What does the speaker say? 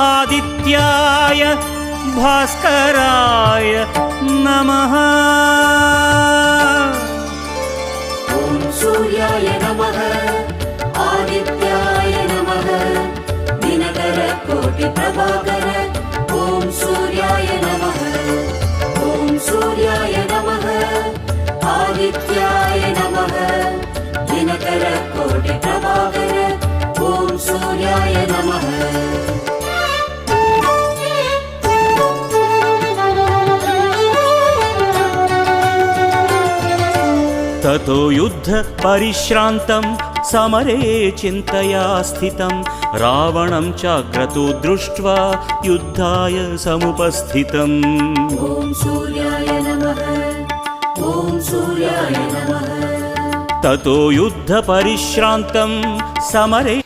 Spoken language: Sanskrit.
आदित्याय भास्कराय नमः। ॐ सूर्याय नमः आदित्याय नमः दिनकर कोटि प्रभाकर। ॐ सूर्याय नमः ॐ सूर्याय नमः आदित्याय नमः दिनकर कोटि प्रभाकर। ॐ सूर्याय नमः। ततो युद्ध परिश्रान्तं समरे चिन्तया स्थितं रावणं चाक्रतो दृष्ट्वा युद्धाय समुपस्थितम्। ॐ सूर्याय नमः ॐ सूर्याय नमः। ततो युद्ध परिश्रान्तं समरे